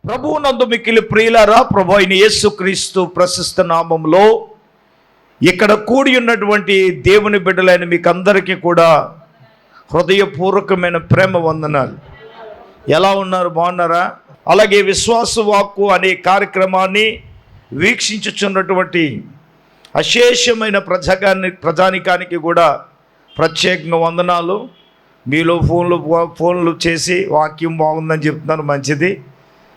ప్రభువునందు మిక్కిలి ప్రియులారా, ప్రభు అయిన యేసుక్రీస్తు ప్రశస్త నామములో ఇక్కడ కూడి ఉన్నటువంటి దేవుని బిడ్డలైన మీకు అందరికీ కూడా హృదయపూర్వకమైన ప్రేమ వందనాలు. ఎలా ఉన్నారు? బాగున్నారా? అలాగే విశ్వాస వాక్కు అనే కార్యక్రమాన్ని వీక్షించుచున్నటువంటి అశేషమైన ప్రజానికానికి కూడా ప్రత్యేకంగా వందనాలు. మీలో ఫోన్లు చేసి వాక్యం బాగుందని చెప్తున్నారు, మంచిది.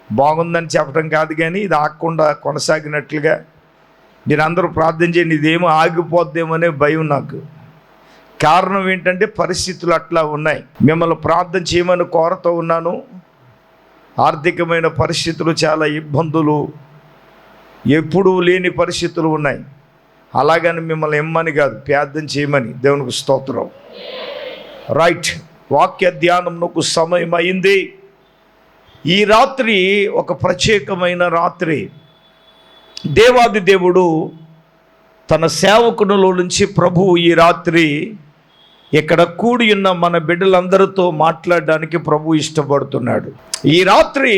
బాగుందని చెప్పడం కాదు, కానీ ఇది ఆగకుండా కొనసాగినట్లుగా మీరందరూ ప్రార్థన చేయండి. ఇదేమో ఆగిపోద్దేమో అనే భయం నాకు. కారణం ఏంటంటే పరిస్థితులు అట్లా ఉన్నాయి. మిమ్మల్ని ప్రార్థన చేయమని కోరుతూ ఉన్నాను. ఆర్థికమైన పరిస్థితులు, చాలా ఇబ్బందులు, ఎప్పుడూ లేని పరిస్థితులు ఉన్నాయి. అలాగని మిమ్మల్ని ఇమ్మని కాదు, ప్రార్థన చేయమని. దేవునికి స్తోత్రం. రైట్, వాక్య ధ్యానంకు సమయం అయింది. ఈ రాత్రి ఒక ప్రత్యేకమైన రాత్రి. దేవాది దేవుడు తన సేవకునిలో నుంచి ప్రభువు ఈ రాత్రి ఇక్కడ కూడి ఉన్న మన బిడ్డలందరితో మాట్లాడడానికి ప్రభు ఇష్టపడుతున్నాడు. ఈ రాత్రి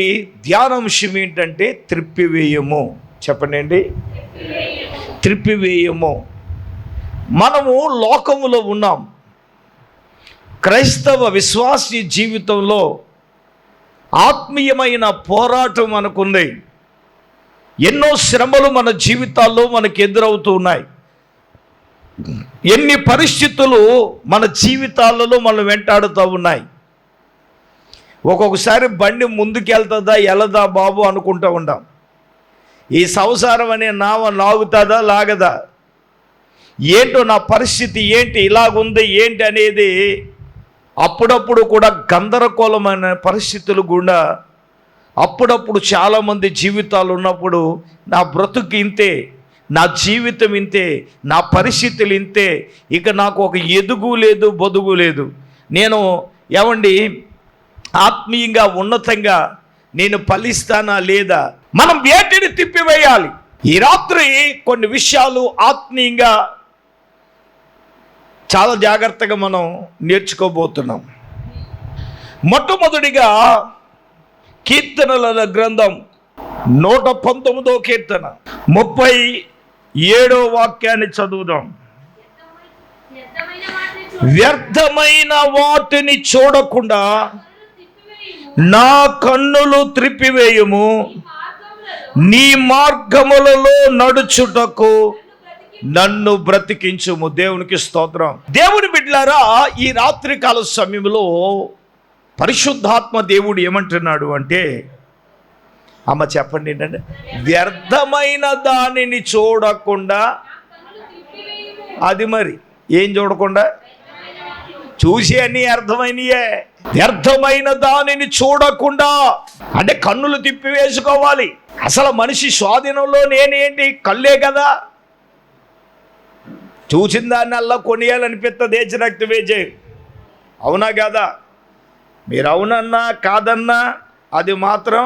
ధ్యానాంశం ఏంటంటే త్రిప్పివేయము. చెప్పండి, త్రిప్పివేయము. మనము లోకములో ఉన్నాం. క్రైస్తవ విశ్వాసీ జీవితంలో ఆత్మీయమైన పోరాటం మనకుంది. ఎన్నో శ్రమలు మన జీవితాల్లో మనకు ఎదురవుతూ ఉన్నాయి. ఎన్ని పరిస్థితులు మన జీవితాలలో మనం వెంటాడుతూ ఉన్నాయి. ఒక్కొక్కసారి బండి ముందుకెళ్తుందా వెళ్ళదా బాబు అనుకుంటూ ఉంటాం. ఈ సంసారం అనే నావ లాగుతుందా లాగదా, ఏంటో నా పరిస్థితి ఏంటి, ఇలాగుంది ఏంటి అనేది అప్పుడప్పుడు కూడా గందరగోళమైన పరిస్థితులు గుండా అప్పుడప్పుడు చాలామంది జీవితాలు ఉన్నప్పుడు నా బ్రతుకు ఇంతే, నా జీవితం ఇంతే, నా పరిస్థితులు ఇంతే, ఇక నాకు ఒక ఎదుగు లేదు బొదుగు లేదు, నేను ఆత్మీయంగా ఉన్నతంగా నేను ఫలిస్తానా లేదా, మనం వేటిని తిప్పివేయాలి. ఈ రాత్రి కొన్ని విషయాలు ఆత్మీయంగా చాలా జాగ్రత్తగా మనం నేర్చుకోబోతున్నాం. మొట్టమొదటిగా కీర్తనల గ్రంథం 119వ కీర్తన 37వ వాక్యాన్ని చదువుదాం. వ్యర్థమైన వాటిని చూడకుండా నా కన్నులు త్రిప్పివేయుము, నీ మార్గములలో నడుచుటకు నన్ను బ్రతికించుము. దేవునికి స్తోత్రం. దేవుని బిడ్డలారా, ఈ రాత్రికాల సమయంలో పరిశుద్ధాత్మ దేవుడు ఏమంటున్నాడు అంటే, అమ్మ చెప్పండి ఏంటంటే, వ్యర్థమైన దానిని చూడకుండా. అది మరి ఏం చూడకుండా? చూసి అన్నీ అర్థమైనయే. వ్యర్థమైన దానిని చూడకుండా అంటే కన్నులు తిప్పివేసుకోవాలి. అసలు మనిషి స్వాధీనంలో నేనేంటి? కళ్ళే కదా. చూసిన దాన్ని అల్లా కొనియాలనిపిస్తుంది, ఏచినక్తివేజే. అవునా కదా? మీరు అవునన్నా కాదన్నా అది మాత్రం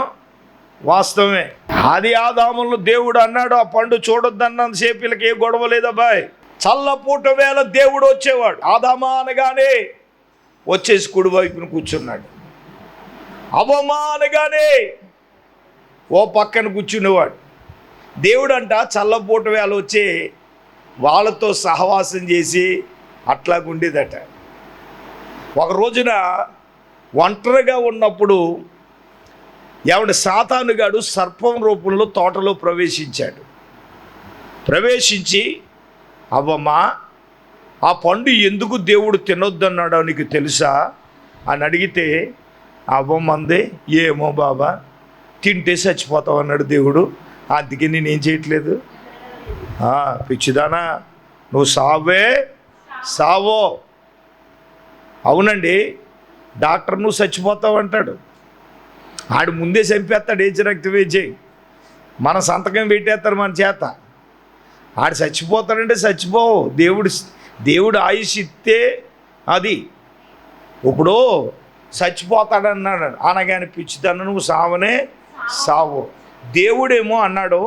వాస్తవమే. ఆది ఆదాములను దేవుడు అన్నాడు, ఆ పండు చూడొద్దన్నంతసేపు వీళ్ళకి ఏ గొడవ లేదబ్బాయ్. చల్లపూట వేళ దేవుడు వచ్చేవాడు. ఆదామా అనగానే వచ్చేసి కుడి వైపున కూర్చున్నాడు. అవ్వమా అనగానే ఓ పక్కన కూర్చునేవాడు. దేవుడు అంట చల్లపూట వేళ వచ్చి వాళ్ళతో సహవాసం చేసి అట్లాగుండేదట. ఒక రోజున ఒంటరిగా ఉన్నప్పుడు సాతానుగాడు సర్పం రూపంలో తోటలో ప్రవేశించాడు. ప్రవేశించి, అవ్వమ్మా, ఆ పండు ఎందుకు దేవుడు తినొద్దన్నాడో నీకు తెలుసా అని అడిగితే అవ్వమ్మ అంది, ఏమో బాబా, తింటే చచ్చిపోతావు అన్నాడు దేవుడు, అందుకే నేనేం చేయట్లేదు. పిచ్చిదానా, నువ్వు సావో. అవునండి, డాక్టర్ నువ్వు చచ్చిపోతావు అంటాడు. ఆడు ముందే చంపేస్తాడు, ఏచినక్తివేజే. మన సంతకం పెట్టేస్తారు మన చేత. ఆడు చచ్చిపోతాడంటే చచ్చిపోవు. దేవుడు ఆయుష్ ఇస్తే అది. ఇప్పుడు చచ్చిపోతాడన్నాడు అనగానే పిచ్చిదాన్న నువ్వు సావు. దేవుడేమో అన్నాడు,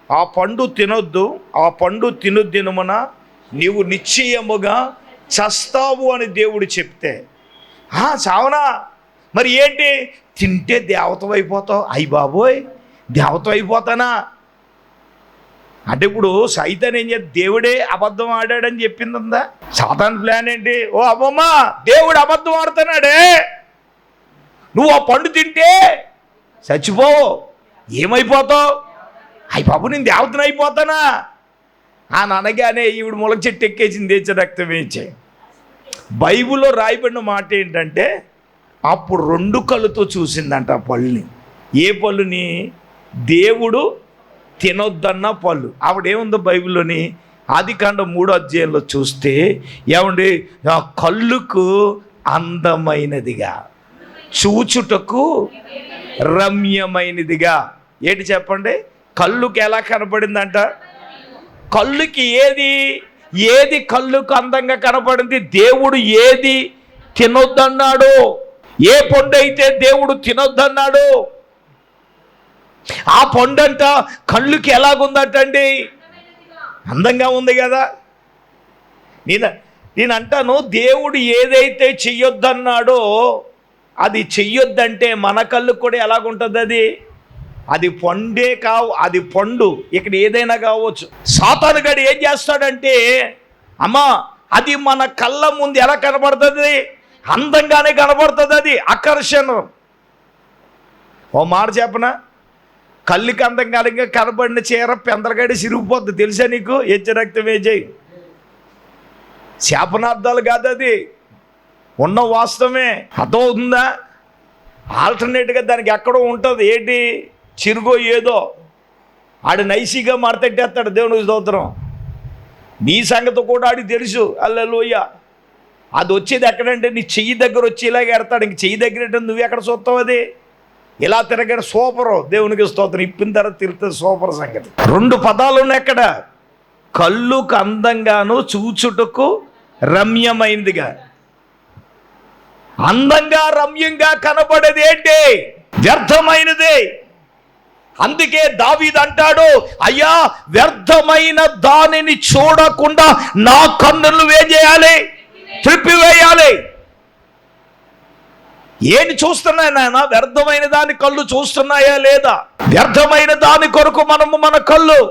ఆ పండు తినొద్దు, ఆ పండు తినొద్దినమున నీవు నిశ్చయముగా చస్తావు అని దేవుడు చెప్తే, చావనా మరి ఏంటి, తింటే దేవత అయిపోతావు. అయ్యి బాబోయ్, దేవత అయిపోతానా అంటే ఇప్పుడు సైతాన్ ఏం చేస్తే దేవుడే అబద్ధం ఆడాడని చెప్పిందా? సాతాన్ ప్లాన్ ఏంటి? ఓ అమ్మమ్మ, దేవుడు అబద్ధం ఆడుతున్నాడే, నువ్వు ఆ పండు తింటే చచ్చిపోవు, ఏమైపోతావు? అయ్యి బాబు, నేను దేవతను అయిపోతానా అని అనగానే ఈవిడ ములక చెట్టు ఎక్కేసింది, తెచ్చే రక్తం వేయించే. బైబిల్లో రాయబడిన మాట ఏంటంటే అప్పుడు 2 కళ్ళతో చూసిందంట ఆ పళ్ళుని. ఏ పళ్ళుని? దేవుడు తినొద్దన్న పళ్ళు. ఆవిడేముందో బైబిల్లోని ఆదికాండం 3వ అధ్యాయంలో చూస్తే ఏమండి, కళ్ళుకు అందమైనదిగా, చూచుటకు రమ్యమైనదిగా. ఏంటి చెప్పండి? కళ్ళుకి ఎలా కనపడిందంట? కళ్ళుకి ఏది కళ్ళుకు అందంగా కనపడింది? దేవుడు ఏది తినొద్దన్నాడు, ఏ పండు అయితే దేవుడు తినొద్దన్నాడు ఆ పండు అంట కళ్ళుకి ఎలాగుందటండి? అందంగా ఉంది కదా. నేను అంటాను, దేవుడు ఏదైతే చెయ్యొద్దన్నాడో అది చెయ్యొద్దంటే మన కళ్ళు కూడా ఎలాగుంటుంది? అది పండే కావు, అది పండు. ఇక్కడ ఏదైనా కావచ్చు. సాతానుగాడు ఏం చేస్తాడంటే, అమ్మా అది మన కళ్ళ ముందు ఎలా కనబడుతుంది? అందంగానే కనబడుతుంది. అది ఆకర్షణ. ఓ మాట చెప్పనా, కళ్ళుకి అందంగా కనబడిన చీర పెందలగాడి సిరిగిపోద్ది, తెలుసా నీకు? రక్తం వేజేయి. శాపనార్థాలు కాదు, అది ఉన్న వాస్తవమే. అర్థమవుతుందా? ఆల్టర్నేట్గా దానికి ఎక్కడో ఉంటుంది. ఏంటి? చిరుగో ఏదో ఆడు నైసిగా మడతెట్టేస్తాడు. దేవునికి స్తోత్రం. నీ సంగతి కూడా ఆడికి తెలుసు. హల్లెలూయా. అది వచ్చేది ఎక్కడంటే నీ చెయ్యి దగ్గర వచ్చి ఇలాగ ఎడతాడు. ఇంక చెయ్యి దగ్గర అంటే నువ్వు ఎక్కడ చూస్తావు? అది ఇలా తిరగడం సూపరు. దేవునికి స్తోత్రం. ఇప్పిన తర్వాత తిరుగుతుంది సూపర్ సంగతి. 2 పదాలు ఉన్నాయి అక్కడ. కళ్ళుకు అందంగాను, చూచుటకు రమ్యమైనదిగా. అందంగా రమ్యంగా కనబడేది ఏంటి? వ్యర్థమైనది. అందుకే దావీదు అంటాడు, అయ్యా వ్యర్థమైన దానిని చూడకుండా నా కన్నులు వేయాలి, త్రిప్పివేయాలి. ఏంటి చూస్తున్నాయి నాయన? వ్యర్థమైన దాని కళ్ళు చూస్తున్నాయా లేదా? వ్యర్థమైన దాని కొరకు మన కళ్ళు.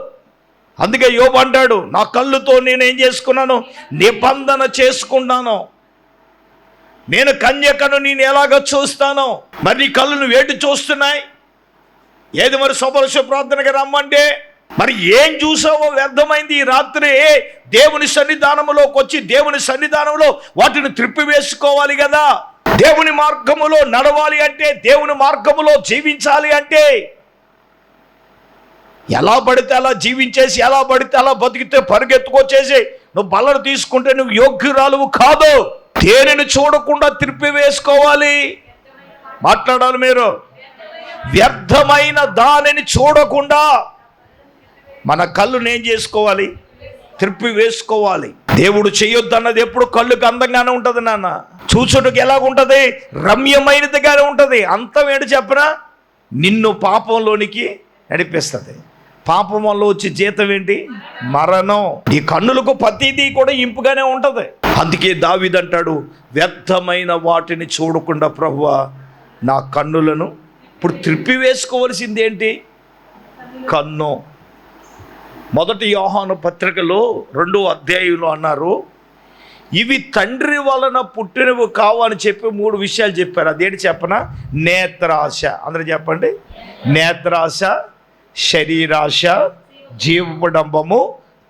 అందుకే యోబు అంటాడు, నా కళ్ళుతో నేనేం చేసుకున్నాను? నిబంధన చేసుకున్నాను. నేను కన్యకను నేను ఎలాగ చూస్తాను? మరి నీ కళ్ళు నువ్వు ఏంటి చూస్తున్నాయి? ఏది మరి శుభ్రశ ప్రార్థనగా రమ్మంటే మరి ఏం చూసావో వ్యర్థమైంది. ఈ రాత్రి దేవుని సన్నిధానంలోకి వచ్చి దేవుని సన్నిధానంలో వాటిని త్రిప్పివేసుకోవాలి కదా. దేవుని మార్గములో నడవాలి అంటే, దేవుని మార్గములో జీవించాలి అంటే ఎలా పడితే అలా జీవించేసి ఎలా పడితే అలా బతికితే పరిగెత్తుకొచ్చేసి నువ్వు బల్లలు తీసుకుంటే నువ్వు యోగ్యురాలువు కాదు. దేనిని చూడకుండా త్రిప్పివేసుకోవాలి. మాట్లాడాలి మీరు. వ్యర్థమైన దానిని చూడకుండా మన కళ్ళుని ఏం చేసుకోవాలి? త్రిప్పి వేసుకోవాలి. దేవుడు చేయొద్దన్నది ఎప్పుడు కళ్ళుకు అందంగానే ఉంటుంది నాన్న. చూచుటకు ఎలాగుంటుంది? రమ్యమైనదిగానే ఉంటుంది. అంతం ఏంటి చెప్పనా? నిన్ను పాపంలోనికి నడిపిస్తుంది. పాపం వల్ల వచ్చే జీతం ఏంటి? మరణం. ఈ కన్నులకు ప్రతిదీ కూడా ఇంపుగానే ఉంటుంది. అందుకే దావీదు అంటాడు, వ్యర్థమైన వాటిని చూడకుండా ప్రభువా నా కన్నులను ఇప్పుడు త్రిప్పివేసుకోవలసింది ఏంటి? కన్ను. 1 యోహాను పత్రికలో 2వ అధ్యాయంలో అన్నారు, ఇవి తండ్రి వలన పుట్టినవి కావు అని చెప్పి 3 విషయాలు చెప్పారు. అదేంటి చెప్పనా? నేత్రాశ. అందరూ చెప్పండి. నేత్రాశ, శరీరాశ, జీవడంబము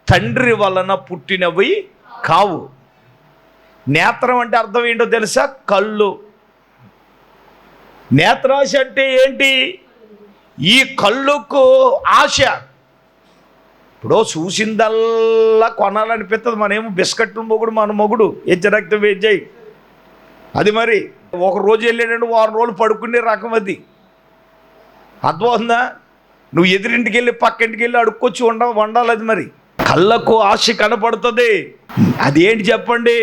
తండ్రి వలన పుట్టినవి కావు. నేత్రం అంటే అర్థం ఏంటో తెలుసా? కళ్ళు. నేత్రాశ అంటే ఏంటి? ఈ కళ్ళుకు ఆశ. ఇప్పుడు చూసిందల్లా కొనాలనిపిస్తుంది. మనమేమో బిస్కెట్ మొగుడు, మన మొగుడు రక్తం వేజాయి. అది మరి ఒక రోజు వెళ్ళాడంటే 1 రోజులు పడుకునే రకం అది. అర్థమవుతుందా? నువ్వు ఎదురింటికి వెళ్ళి పక్కింటికి వెళ్ళి అడుక్కొచ్చి వండాలి. అది మరి కళ్ళకు ఆశ కనపడుతుంది. అది ఏంటి చెప్పండి?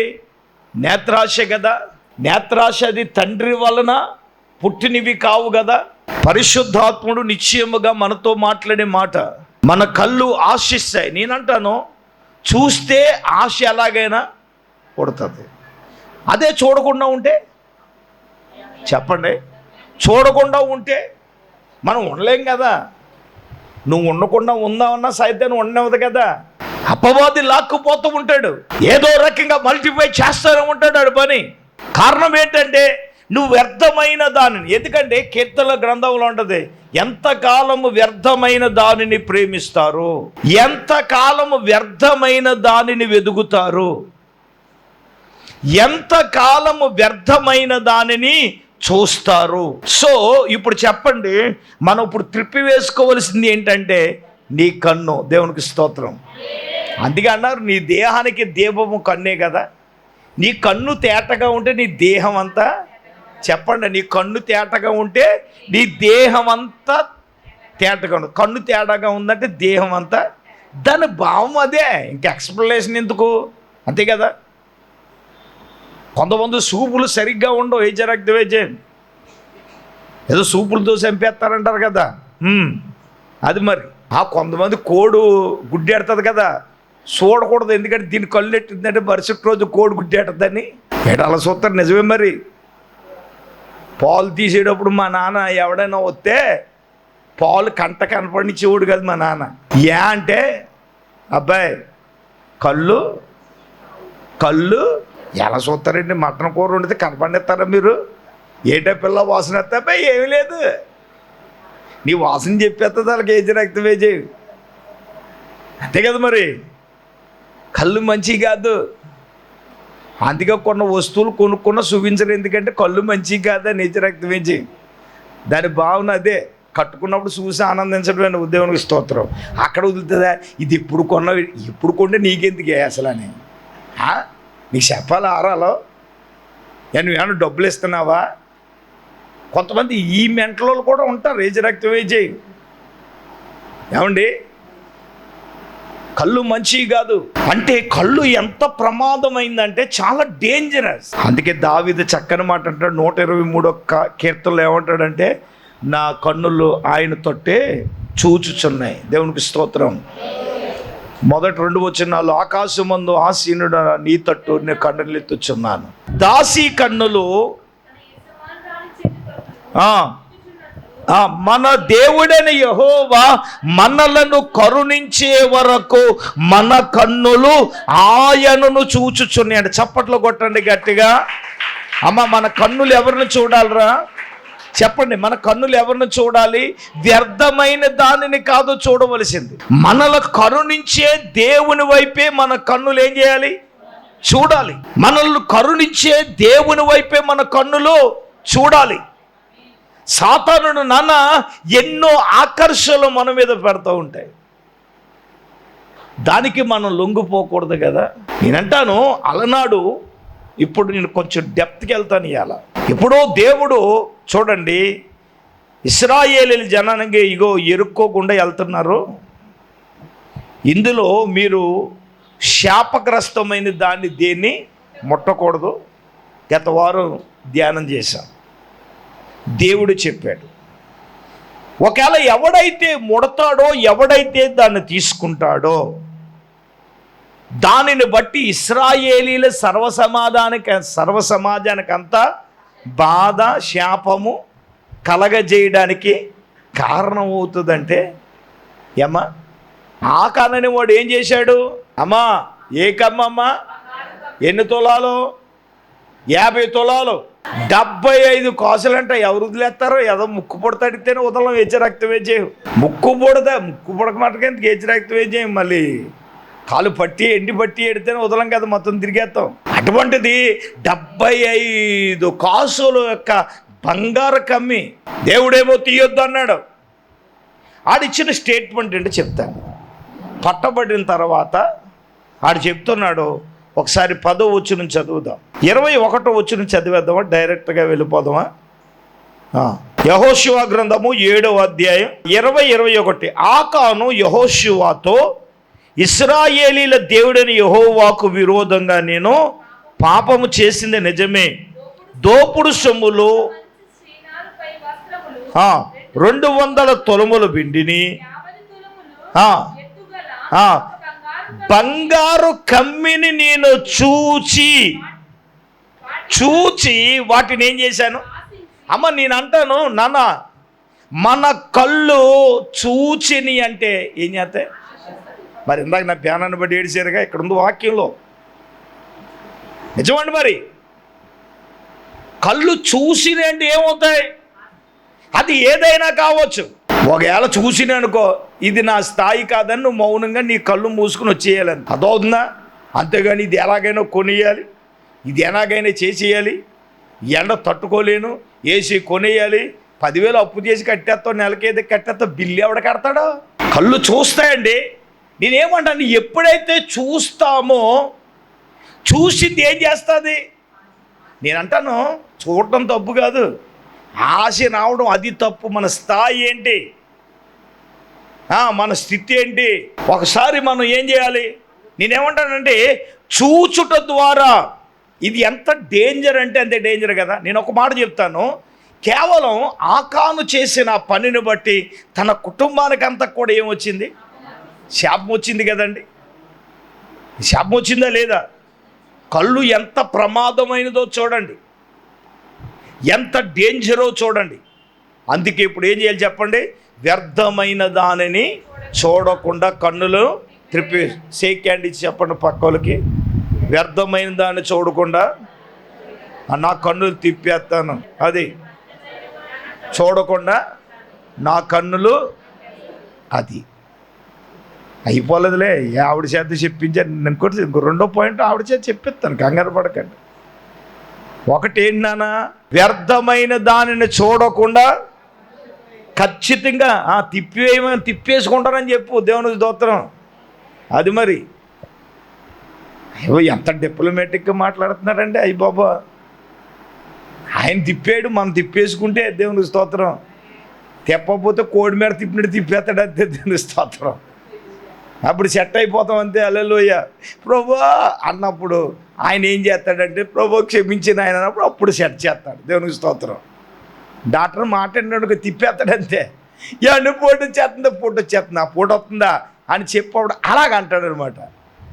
నేత్రాశ కదా. నేత్రాశ అది తండ్రి వలన పుట్టినవి కావు కదా. పరిశుద్ధాత్ముడు నిశ్చయముగా మనతో మాట్లాడే మాట. మన కళ్ళు ఆశిస్తాయి. నేనంటాను, చూస్తే ఆశ ఎలాగైనా పుడుతుంది. అదే చూడకుండా ఉంటే చెప్పండి. చూడకుండా ఉంటే మనం ఉండలేం కదా. నువ్వు ఉండకుండా ఉందామన్నా సైతాన్ని ఉండవద్దు కదా. అపవాది లాక్కుపోతూ ఉంటాడు, ఏదో రకంగా మల్టిప్లై చేస్తూనే ఉంటాడు ఆడు పని. కారణం ఏంటంటే నువ్వు వ్యర్థమైన దానిని, ఎందుకంటే కీర్తనల గ్రంథంలో ఉంటుంది, ఎంతకాలము వ్యర్థమైన దానిని ప్రేమిస్తారు, ఎంతకాలము వ్యర్థమైన దానిని వెదుగుతారు, ఎంతకాలము వ్యర్థమైన దానిని చూస్తారు. సో ఇప్పుడు చెప్పండి, మనం ఇప్పుడు త్రిప్పి వేసుకోవలసింది ఏంటంటే నీ కన్ను. దేవునికి స్తోత్రం. అందుకే అన్నారు, నీ దేహానికి దీపము కన్నే కదా. నీ కన్ను తేటగా ఉంటే నీ దేహం అంతా, చెప్పండి, నీ కన్ను తేటగా ఉంటే నీ దేహం అంతా తేటగా ఉంది. కన్ను తేటగా ఉందంటే దేహం అంతా, దాని భావం అదే, ఇంకా ఎక్స్ప్లెనేషన్ ఎందుకు, అంతే కదా. కొంతమంది సూపులు సరిగ్గా ఉండవు, వేజే ఏదో సూపులతో చంపేస్తారంటారు కదా, అది మరి. కొంతమంది కోడు గుడ్డెడుతుంది కదా, చూడకూడదు, ఎందుకంటే దీని కళ్ళు ఎట్టిందంటే మరుసటి రోజు కోడి గుడ్డెడుతుందని. అలా చూస్తారు, నిజమే మరి. పాలు తీసేటప్పుడు మా నాన్న ఎవడైనా వస్తే పాలు కంట కనపడినిచ్చేవాడు కదా మా నాన్న. అంటే అబ్బాయి కళ్ళు ఎలా చూస్తారండి, మటన్ కూర వండితే కనపడిస్తారా మీరు, ఏటా పిల్ల వాసన వస్తే అబ్బాయి ఏమీ లేదు, నీ వాసన చెప్పేస్తుంది వాళ్ళకి ఏజ్ రక్తం వేజే, అంతే కదా మరి. కళ్ళు మంచివి కాదు, అందుకే కొన్న వస్తువులు కొనుక్కున్న చూపించరు, ఎందుకంటే కళ్ళు మంచివి కాదా, నీచ రక్తం వేజే. దాని భావన అదే, కట్టుకున్నప్పుడు చూసి ఆనందించడం దేవునికి స్తోత్రం. అక్కడ వదులుతుందా, ఇది ఇప్పుడు కొంటే నీకెందుకు అసలు అని నీకు చెప్పాలి ఆరాలో, నువ్వేమన్నా డబ్బులు ఇస్తున్నావా. కొంతమంది ఈ మెంటలో కూడా ఉంటారు, ఏజ్ రక్తం వేజే. ఏమండి, కళ్ళు మంచివి కాదు అంటే కళ్ళు ఎంత ప్రమాదమైందంటే చాలా డేంజరస్. అందుకే దావీదు చక్కని మాట అంటాడు, 123వ కీర్తనలో ఏమంటాడంటే, నా కన్నులు ఆయన తొట్టే చూచుచున్నాయి. దేవునికి స్తోత్రం. మొదటి 2 వచనాలు, ఆకాశమందు ఆసీనుడ నీ తట్టు నేను కన్నులు ఎత్తుచున్నాను. దాసి కన్నులు మన దేవుడైన యెహోవా మనలను కరుణించే వరకు మన కన్నులు ఆయనను చూచుచున్నాయి. అంటే చప్పట్లు కొట్టండి గట్టిగా. అమ్మ, మన కన్నులు ఎవరిని చూడాలరా చెప్పండి, మన కన్నులు ఎవరిని చూడాలి? వ్యర్థమైన దానిని కాదు చూడవలసింది, మనల కరుణించే దేవుని వైపే మన కన్నులు ఏం చేయాలి? చూడాలి. మనల్ని కరుణించే దేవుని వైపే మన కన్నులు చూడాలి. సాతానుడు నాన్న ఎన్నో ఆకర్షణలు మన మీద పెడతా ఉంటాయి, దానికి మనం లొంగిపోకూడదు కదా. నేనంటాను అలనాడు, ఇప్పుడు నేను కొంచెం డెప్త్కి వెళ్తాను ఇవాళ. ఇప్పుడు దేవుడు చూడండి, ఇశ్రాయేలీయుల జనానికి ఇగో ఎరుక్కోకుండా వెళ్తున్నారు, ఇందులో మీరు శాపగ్రస్తమైన దేన్ని ముట్టకూడదు. గత వారం ధ్యానం చేశాం, దేవుడు చెప్పాడు, ఒకవేళ ఎవడైతే ముడతాడో, ఎవడైతే దాన్ని తీసుకుంటాడో, దానిని బట్టి ఇశ్రాయేలీల సర్వసమాజానికంతా బాధ, శాపము కలగజేయడానికి కారణమవుతుందంటే ఏమ్మా, ఆ కారణని వాడు ఏం చేశాడు? అమ్మా, ఏ కమ్మమ్మా, ఎన్ని తులాలు? 50 తులాలు, 75 కాసులంట. ఎవరు వదిలేస్తారో, ఏదో ముక్కు పొడతాడితేనే వదలం, హెచ్చ రక్తం వేచేయం. ముక్కు పొడక మటుకెందుకు హెచ్చ రక్తం వేచేయం, మళ్ళీ కాలు పట్టి ఎండి పట్టి ఎడితేనే వదలం కదా, మొత్తం తిరిగేస్తాం. అటువంటిది 75 కాసుల యొక్క బంగారు కమ్మి దేవుడేమో తీయొద్దు అన్నాడు. ఆడిచ్చిన స్టేట్మెంట్ ఏంటో చెప్తాను. పట్టబడిన తర్వాత ఆడు చెప్తున్నాడు, ఒకసారి 10వ వచనం చదువుదాం, 21వ వచనం చదివేద్దామా, డైరెక్ట్గా వెళ్ళిపోదామా? యెహోషువ గ్రంథము 7వ అధ్యాయం 20-21. ఆకాను యెహోషువతో, ఇశ్రాయేలీల దేవుడైన యెహోవాకు విరోధంగా నేను పాపము చేసింది నిజమే, దోపుడు సొమ్ములు 200 తులముల వెండిని, బంగారు కమ్మిని నేను చూచి వాటిని ఏం చేశాను? అమ్మ నేను అంటాను నాన్న, మన కళ్ళు చూచిని అంటే ఏం చేస్తాయి? మరి ఇందాక నా ప్యానాన్ని బట్టి ఏడిచారుగా, ఇక్కడ ఉంది వాక్యంలో. నిజమండి, మరి కళ్ళు చూసిని అంటే ఏమవుతాయి? అది ఏదైనా కావచ్చు. ఒకవేళ చూసిన అనుకో, ఇది నా స్థాయి కాదని నువ్వు మౌనంగా నీ కళ్ళు మూసుకుని వచ్చేయాలని అదవుతుందా? అంతేగాని ఇది ఎలాగైనా కొనియాలి, ఇది ఎలాగైనా చేసేయాలి, ఎండ తట్టుకోలేను, ఏసీ కొనేయాలి, 10,000 అప్పు చేసి కట్టేస్తావు, నెలకేది కట్టేస్తావు, బిల్లు ఎవడ కడతాడో? కళ్ళు చూస్తాయండి. నేనేమంటాను, ఎప్పుడైతే చూస్తామో చూసింది ఏం చేస్తుంది? నేను అంటాను, చూడటం తప్పు కాదు, ఆశ రావడం అది తప్పు. మన స్థాయి ఏంటి, మన స్థితి ఏంటి, ఒకసారి మనం ఏం చేయాలి? నేనేమంటానంటే, చూచుట ద్వారా ఇది ఎంత డేంజర్ అంటే అంతే డేంజర్ కదా. నేను ఒక మాట చెప్తాను, కేవలం ఆకాను చేసిన పనిని బట్టి తన కుటుంబానికి అంతా కూడా ఏమొచ్చింది? శాపం వచ్చింది కదండి. శాపం వచ్చిందా లేదా? కళ్ళు ఎంత ప్రమాదమైనదో చూడండి, ఎంత డేంజరో చూడండి. అందుకే ఇప్పుడు ఏం చేయాలి చెప్పండి? వ్యర్థమైన దానిని చూడకుండా కన్నులు త్రిప్పి. షేక్ హ్యాండ్ ఇచ్చి చెప్పండి పక్కలకి. వ్యర్థమైన దాన్ని చూడకుండా నా కన్నులు తిప్పేస్తాను, అది చూడకుండా నా కన్నులు, అది అయిపోలేదులే. ఆవిడ చేత చెప్పించాను. ఇంకో రెండో పాయింట్ ఆవిడ చేత చెప్పిస్తాను, కంగారు పడకండి. ఒకటి ఏంటి నాన్న? వ్యర్థమైన దానిని చూడకుండా ఖచ్చితంగా తిప్పేసుకుంటానని చెప్పు, దేవుని స్తోత్రం. అది మరి అయ్యో ఎంత డిప్లొమాటిక్గా మాట్లాడుతున్నారండి. అయ్యి బాబా, ఆయన తిప్పాడు, మనం తిప్పేసుకుంటే దేవుని స్తోత్రం. తిప్పకపోతే కోడి మీద తిప్పినట్టు తిప్పేస్తాడు, అంతే దేవుని స్తోత్రం. అప్పుడు సెట్ అయిపోతాం అంతే. హల్లెలూయా. ప్రభువా అన్నప్పుడు ఆయన ఏం చేస్తాడంటే, ప్రభు క్షమించిన ఆయన అన్నప్పుడు అప్పుడు సెట్ చేస్తాడు, దేవునికి స్తోత్రం. డాక్టర్ మాట్లాడినట్టుగా తిప్పేస్తాడు అంతే. ఇవన్నీ పూట వచ్చేస్తుందా, పూట వచ్చేస్తుందా, పూట వస్తుందా అని చెప్పప్పుడు అలాగంటాడు అనమాట.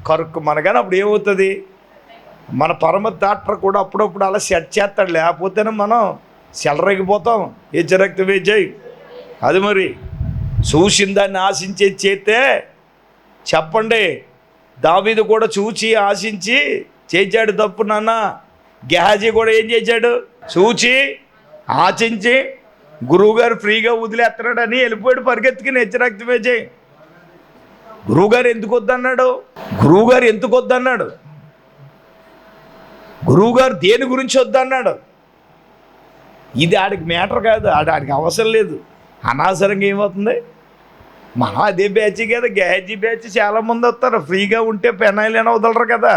కరుక్కు మనగానే అప్పుడు ఏమవుతుంది? మన పరమ డాక్టర్ కూడా అప్పుడప్పుడు అలా సెట్ చేస్తాడు, లేకపోతేనే మనం సెలరగిపోతాం. హెచ్చరక్త వేజయ్. అది మరి చూసిన దాన్ని ఆశించే చేస్తే చెప్పండి, దావీదు కూడా చూచి ఆశించి చేశాడు తప్పు నాన్న. గెహాజీ కూడా ఏం చేశాడు? చూచి ఆశించి గురువుగారు ఫ్రీగా వదిలేస్తున్నాడని వెళ్ళిపోయాడు పరిగెత్తుకుని. హెచ్చరక్త వేజయ్. గురువుగారు ఎందుకు వద్దన్నాడు? గురువుగారు ఎందుకు వద్దన్నాడు? గురువుగారు దేని గురించి వద్దన్నాడు? ఇది ఆడికి మ్యాటర్ కాదు, ఆడికి అవసరం లేదు. అనవసరంగా ఏమవుతుంది? మనం అదే బ్యాచ్ కదా, గెహాజీ బ్యాచ్ చాలామంది వస్తారు. ఫ్రీగా ఉంటే పెనాయిల్ అని వదలరు కదా.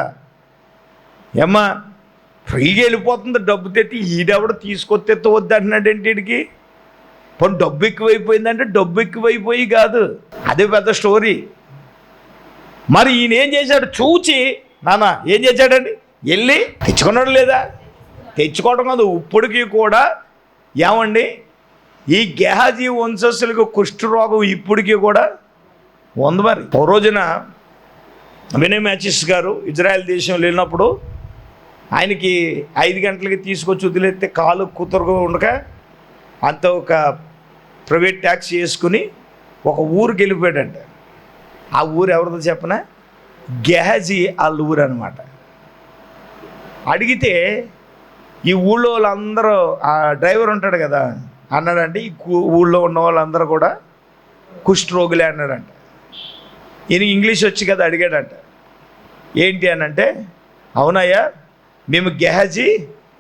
ఏమ్మా ఫ్రీగా వెళ్ళిపోతుంది డబ్బు తెట్టి, ఈడెవడ తీసుకొస్తే వద్దు అంటున్నాడేంటి వీడికి? పోనీ డబ్బు ఎక్కువైపోయిందంటే డబ్బు ఎక్కువైపోయి కాదు, అదే పెద్ద స్టోరీ. మరి ఈయన ఏం చేశాడు? చూచి నాన్న ఏం చేశాడండి? వెళ్ళి తెచ్చుకున్నాడు లేదా? తెచ్చుకోవడం కాదు, ఇప్పటికీ కూడా ఏమండి ఈ గెహాజీ వంశస్థులకు కుష్ఠరోగం ఇప్పటికీ కూడా ఉంది. మరి ఓ రోజున బెనెమాచిస్ గారు ఇజ్రాయెల్ దేశం వెళ్ళినప్పుడు ఆయనకి 5 గంటలకి తీసుకొచ్చి వదిలేస్తే కాలు కుతురుగా ఉండక అంత ఒక ప్రైవేట్ ట్యాక్సీ వేసుకుని ఒక ఊరికి వెళ్ళిపోయాడంట. ఆ ఊరు ఎవరిదో చెప్పనా? గెహాజీ వాళ్ళ ఊరు అనమాట. అడిగితే ఈ ఊళ్ళో వాళ్ళందరూ, ఆ డ్రైవర్ ఉంటాడు కదా, అన్నాడంటే ఈ ఊళ్ళో ఉన్న వాళ్ళందరూ కూడా కుష్ఠరోగులే అన్నాడంట. ఈయన ఇంగ్లీష్ వచ్చి కదా అడిగాడంట. ఏంటి అని అంటే, అవునయ్యా మేము గెహాజీ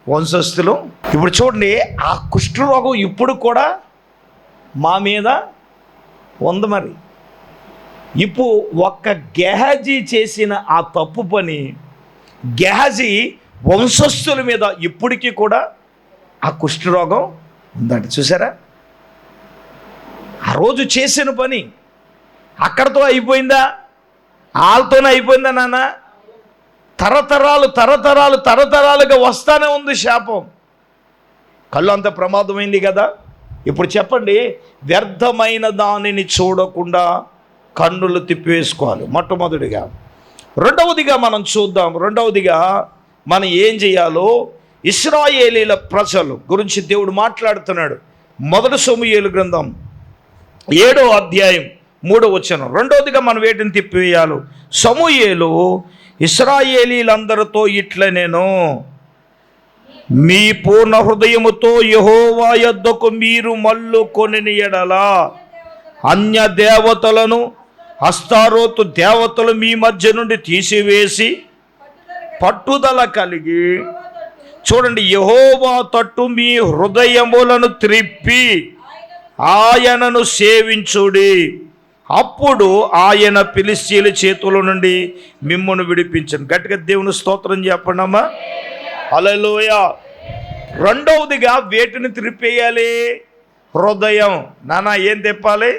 వంశస్థులు. ఇప్పుడు చూడండి, ఆ కుష్ఠరోగం ఇప్పుడు కూడా మా మీద ఉంది. మరి ఇప్పుడు ఒక్క గెహాజీ చేసిన ఆ తప్పు పని గెహాజీ వంశస్థుల మీద ఇప్పటికీ కూడా ఆ కుష్ఠరోగం ఉందంట. చూసారా? ఆ రోజు చేసిన పని అక్కడతో అయిపోయిందా? వాళ్ళతోనే అయిపోయిందా నాన్న? తరతరాలుగా వస్తానే ఉంది శాపం. కళ్ళు అంత ప్రమాదమైంది కదా. ఇప్పుడు చెప్పండి, వ్యర్థమైన దానిని చూడకుండా కన్నులు తిప్పివేసుకోవాలి మొట్టమొదటిగా. రెండవదిగా మనం చూద్దాం. రెండవదిగా మనం ఏం చేయాలో ఇశ్రాయేలీల ప్రజలు గురించి దేవుడు మాట్లాడుతున్నాడు. మొదటి సమూయేలు గ్రంథం 7వ అధ్యాయం 3వ వచనం. రెండవదిగా మనం వేటిని తిప్పివేయాలి? సమూయేలు ఇశ్రాయేలీలందరితో ఇట్లా, నేను మీ పూర్ణ హృదయముతో యెహోవా యొద్దకు మీరు మళ్ళుకొనిన యెడల అన్య దేవతలను, అస్తారోతు దేవతలు మీ మధ్య నుండి తీసివేసి పట్టుదల కలిగి, చూడండి, యెహోవా తట్టు మీ హృదయములను త్రిప్పి ఆయనను సేవించుడి. అప్పుడు ఆయన ఫిలిష్తీయుల చేతుల నుండి మిమ్మును విడిపించను. గట్టిగా దేవుని స్తోత్రం చెప్పండమ్మా. హల్లెలూయా. రెండవదిగా వేటిని త్రిప్పేయాలి? హృదయం. నాన్న ఏం తిప్పాలి?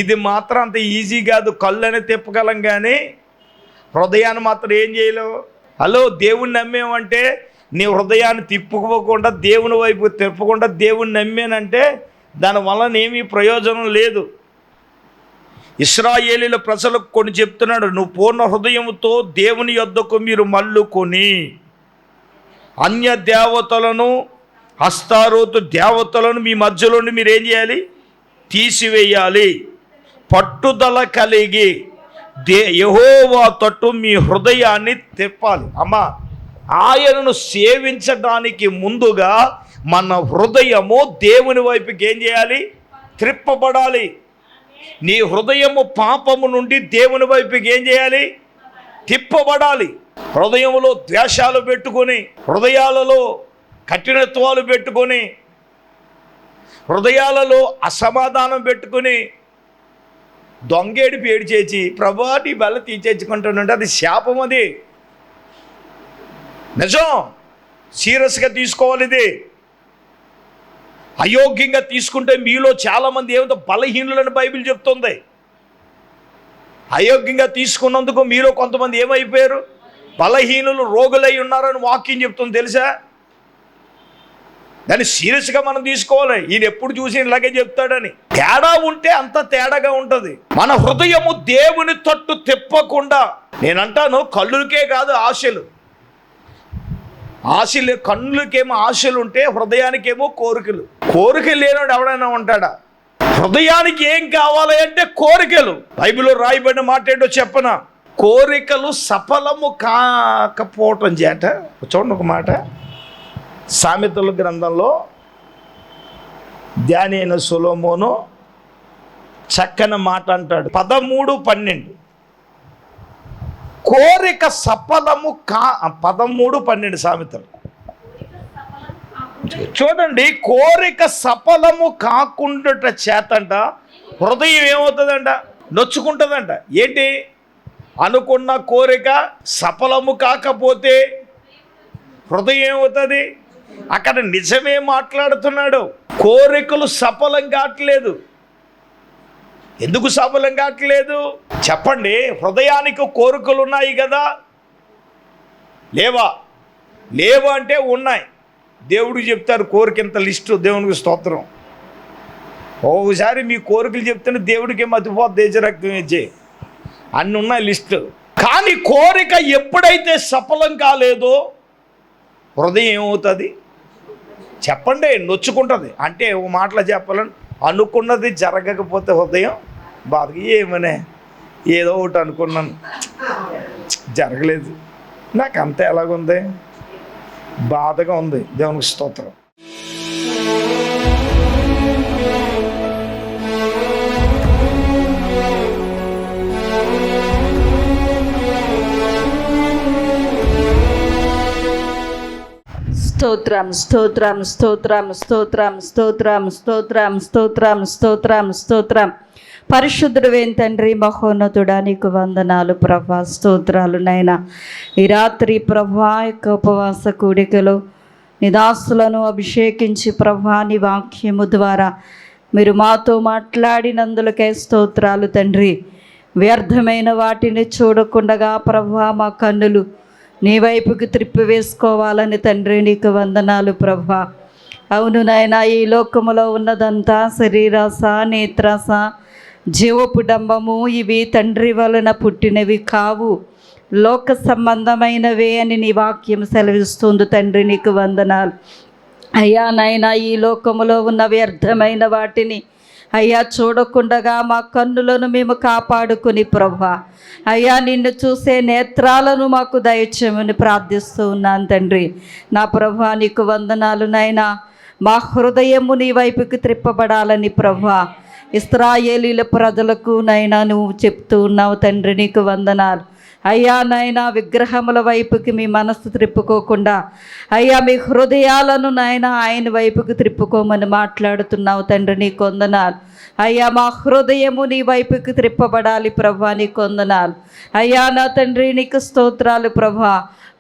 ఇది మాత్రం అంత ఈజీ కాదు. కళ్ళని తిప్పగలం కానీ హృదయాన్ని మాత్రం ఏం చేయలేవు. హలో, దేవుణ్ణి నమ్మేమంటే నీ హృదయాన్ని తిప్పుకోకుండా దేవుని వైపు తిప్పకుండా దేవుణ్ణి నమ్మేనంటే దానివల్ల ఏమీ ప్రయోజనం లేదు. ఇశ్రాయేలీల ప్రజలకు కొన్ని చెప్తున్నాడు, నువ్వు పూర్ణ హృదయంతో దేవుని యొద్దకు మీరు మళ్ళుకొని అన్య దేవతలను, అస్తారోతు దేవతలను మీ మధ్యలోని మీరు ఏం చేయాలి? తీసివేయాలి. పట్టుదల కలిగి యెహోవా తట్టు మీ హృదయాన్ని తిప్పాలి. అమ్మా, ఆయనను సేవించడానికి ముందుగా మన హృదయము దేవుని వైపుకి ఏం చేయాలి? త్రిప్పబడాలి. నీ హృదయము పాపము నుండి దేవుని వైపుకి ఏం చేయాలి? తిప్పబడాలి. హృదయంలో ద్వేషాలు పెట్టుకొని, హృదయాలలో కఠినత్వాలు పెట్టుకొని, హృదయాలలో అసమాధానం పెట్టుకొని దొంగేడి పేడు చేసి ప్రభువా నీ బల్ల తీసేసుకుంటానంటే అది శాపం. అది నిజం. సీరియస్గా తీసుకోవాలి. ఇది అయోగ్యంగా తీసుకుంటే మీలో చాలామంది ఏమిటో బలహీనులని బైబిల్ చెప్తుంది. అయోగ్యంగా తీసుకున్నందుకు మీలో కొంతమంది ఏమైపోయారు? బలహీనులు, రోగులై ఉన్నారని వాక్యం చెప్తుంది. తెలుసా? దాన్ని సీరియస్గా మనం తీసుకోవాలి. ఈయన ఎప్పుడు చూసి ఇలాగే చెప్తాడని. తేడా ఉంటే అంత తేడాగా ఉంటుంది. మన హృదయము దేవుని తట్టు తిప్పకుండా, నేనంటాను కళ్ళుకే కాదు ఆశలు. కన్నులకేమో ఆశలు ఉంటే హృదయానికేమో కోరికలు. కోరికలు లేనివాడు ఎవడైనా ఉంటాడా? హృదయానికి ఏం కావాలి అంటే కోరికలు. బైబిల్లో రాయబడిన మాట ఏంటో చెప్పనా? కోరికలు సఫలము కాకపోవటం చేత. చూడండి ఒక మాట, సామెతల గ్రంథంలో ధ్యానైన సొలొమోను చక్కని మాట అంటాడు. 13:12 కోరిక సఫలము 13:12 సామెతలు. చూడండి, కోరిక సఫలము కాకుండాట చేతంట హృదయం ఏమవుతుందంట? నొచ్చుకుంటుందంట. ఏంటి? అనుకున్న కోరిక సఫలము కాకపోతే హృదయం ఏమవుతుంది? అక్కడ నిజమే మాట్లాడుతున్నాడు. కోరికలు సఫలం కావట్లేదు. ఎందుకు సఫలం కావట్లేదు చెప్పండి? హృదయానికి కోరికలు ఉన్నాయి కదా, లేవా? లేవా అంటే ఉన్నాయి. దేవుడికి చెప్తారు కోరిక ఇంత లిస్టు. దేవునికి స్తోత్రం. ఒకసారి మీ కోరికలు చెప్తేనే దేవుడికి మతిపోద్ది, దేశరక్తం ఇచ్చే అన్ని ఉన్నాయి లిస్టు. కానీ కోరిక ఎప్పుడైతే సఫలం కాలేదో హృదయం ఏమవుతుంది చెప్పండి? నొచ్చుకుంటుంది. అంటే ఓ మాటలో చెప్పాలని, అనుకున్నది జరగకపోతే హృదయం బాధగా, ఏమనే ఏదో ఒకటి అనుకున్నాను జరగలేదు, నాకు అంతా ఎలాగుంది, బాధగా ఉంది. దేవునికి స్తోత్రం. స్తోత్రం స్తోత్రం స్తోత్రం స్తోత్రం స్తోత్రం స్తోత్రం స్తోత్రం స్తోత్రం స్తోత్రం. పరిశుద్ధుడైన తండ్రి, మహోన్నతుడా, నీకు వందనాలు ప్రభా, స్తోత్రాలు నైనా. ఈ రాత్రి ప్రభా యొక్క ఉపవాస కూడికలో నిదాసులను అభిషేకించి ప్రభా నీ వాక్యము ద్వారా మీరు మాతో మాట్లాడినందులకే స్తోత్రాలు తండ్రి. వ్యర్థమైన వాటిని చూడకుండగా ప్రభా మా కన్నులు నీ వైపుకి త్రిప్పివేసుకోవాలని తండ్రి నీకు వందనాలు ప్రభా. అవును నాయన, ఈ లోకములో ఉన్నదంతా శరీరాస, నేత్రాస, జీవపు డంబము, ఇవి తండ్రి వలన పుట్టినవి కావు. లోక సంబంధమైనవే అని నీ వాక్యం సెలవిస్తుంది తండ్రి. నీకు వందనాలు అయ్యా. నాయనా, ఈ లోకములో ఉన్న వ్యర్థమైన వాటిని అయ్యా చూడకుండగా మా కన్నులను మేము కాపాడుకుని ప్రభా అయ్యా నిన్ను చూసే నేత్రాలను మాకు దయచేయమని ప్రార్థిస్తూ ఉన్నాను తండ్రి. నా ప్రభా నీకు వందనాలు నాయనా. మా హృదయము నీ వైపుకి త్రిప్పబడాలని ప్రభా ఇశ్రాయేలీల ప్రజలకు నైనా నువ్వు చెప్తూ ఉన్నావు తండ్రి. నీకు వందనాలు అయ్యా. నాయనా, విగ్రహముల వైపుకి మీ మనస్సు త్రిప్పుకోకుండా అయ్యా మీ హృదయాలను నాయనా ఆయన వైపుకి త్రిప్పుకోమని మాట్లాడుతున్నావు తండ్రి. నీకు వందనాలు అయ్యా. మా హృదయము నీ వైపుకి త్రిప్పబడాలి ప్రభా. నీకు వందనాలు అయ్యా. నా తండ్రి నీకు స్తోత్రాలు ప్రభా.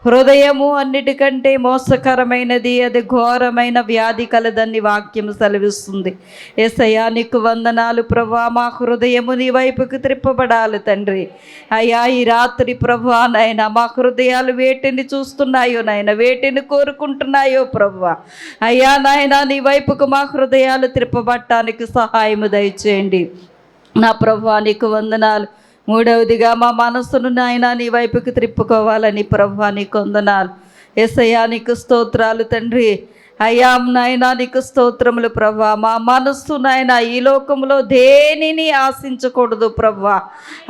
హృదయము అన్నిటికంటే మోసకరమైనది, అది ఘోరమైన వ్యాధి కలదని వాక్యం సెలవిస్తుంది. యేసయ్యా నీకు వందనాలు ప్రభా. మా హృదయము నీ వైపుకి త్రిప్పబడాలి తండ్రి. అయ్యా ఈ రాత్రి ప్రభా నాయన మా హృదయాలు వేటిని చూస్తున్నాయో నాయన, వేటిని కోరుకుంటున్నాయో ప్రభా అయ్యా నాయన నీ వైపుకు మా హృదయాలు త్రిప్పబట్టడానికి సహాయము దయచేయండి నా ప్రభా. నీకు వందనాలు. మూడవదిగా మా మనస్సును నాయన నీ వైపుకి త్రిప్పుకోవాలని ప్రభా నీకు వందనాలు. యేసయ్యా నీకు స్తోత్రాలు తండ్రి. అయ్యా నాయనా నీకు స్తోత్రములు ప్రభా. మా మనస్సు నాయన ఈ లోకంలో దేనిని ఆశించకూడదు ప్రభా.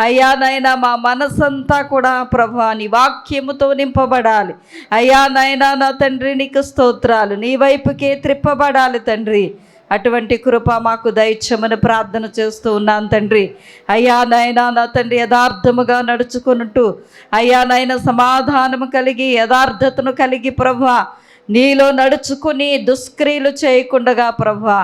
అయ్యా నాయనా మా మనస్సంతా కూడా ప్రభా నీ వాక్యముతో నింపబడాలి. అయ్యా నాయనా నా తండ్రి నీకు స్తోత్రాలు. నీ వైపుకే త్రిప్పబడాలి తండ్రి. అటువంటి కృప మాకు దయచేయమని ప్రార్థన చేస్తూ ఉన్నాను తండ్రి. అయ్యా నాయనా నా తండ్రి యథార్థముగా నడుచుకున్నట్టు అయ్యా నాయన సమాధానము కలిగి యథార్థతను కలిగి ప్రభా నీలో నడుచుకుని దుష్క్రియలు చేయకుండగా ప్రభా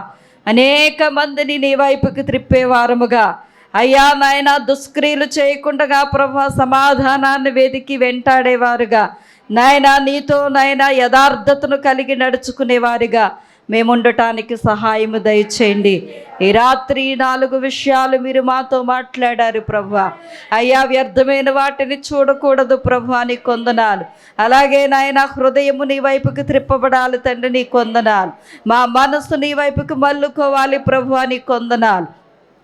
అనేక మందిని నీ వైపుకి త్రిప్పేవారముగా అయ్యా నాయన దుష్క్రియలు చేయకుండగా ప్రభా సమాధానాన్ని వెతికి వెంటాడేవారుగా నాయన నీతో నాయన యథార్థతను కలిగి నడుచుకునేవారిగా మేముండటానికి సహాయము దయచేయండి. ఈ రాత్రి 4 విషయాలు మీరు మాతో మాట్లాడారు ప్రభా. అయ్యా వ్యర్థమైన వాటిని చూడకూడదు ప్రభా నీ కొందనాలు. అలాగే నాయన హృదయము నీ వైపుకి త్రిప్పబడాలి తండ్రి. నీ కొందనాలు. మా మనస్సు నీ వైపుకి మల్లుకోవాలి ప్రభా. నీ కొందనాలు.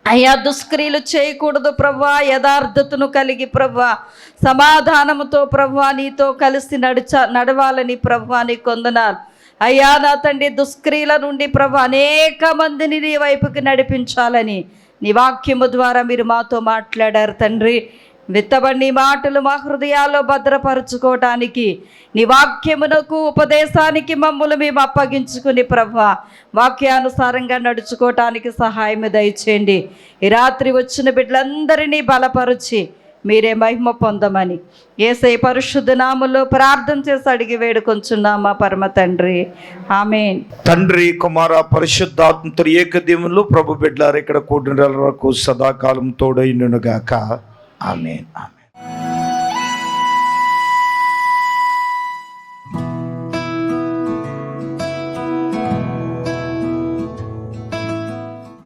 అయ్యా దుష్క్రియలు చేయకూడదు ప్రభా. యథార్థతను కలిగి ప్రభా సమాధానముతో ప్రభా నీతో కలిసి నడవాలని ప్రభా నీ కొందనాలు. అయ్యా నా తండ్రి దుష్క్రియల నుండి ప్రభు అనేక మందిని నీ వైపుకి నడిపించాలని నీ వాక్యము ద్వారా మీరు మాతో మాట్లాడారు తండ్రి. విత్తబడి మాటలు మా హృదయాల్లో భద్రపరచుకోవటానికి నీ వాక్యమునకు ఉపదేశానికి మమ్మల్ని మేము అప్పగించుకుని ప్రభా వాక్యానుసారంగా నడుచుకోవటానికి సహాయం దయచేయండి. ఈ రాత్రి వచ్చిన బిడ్డలందరినీ బలపరిచి మీరే మహిమ పొందమని యేసయ్య పరిశుద్ధ నామములో ప్రార్థన చేసి అడిగి వేడుకొంచున్నాం మా పరమ తండ్రి. ఆమేన్. తండ్రి కుమార పరిశుద్ధాత్మతో ఏకదేవులు ప్రభు బిడ్డలారు ఇక్కడ కూడిన వరకు సదాకాలం తోడైనగాక. ఆమేన్. ఆమేన్.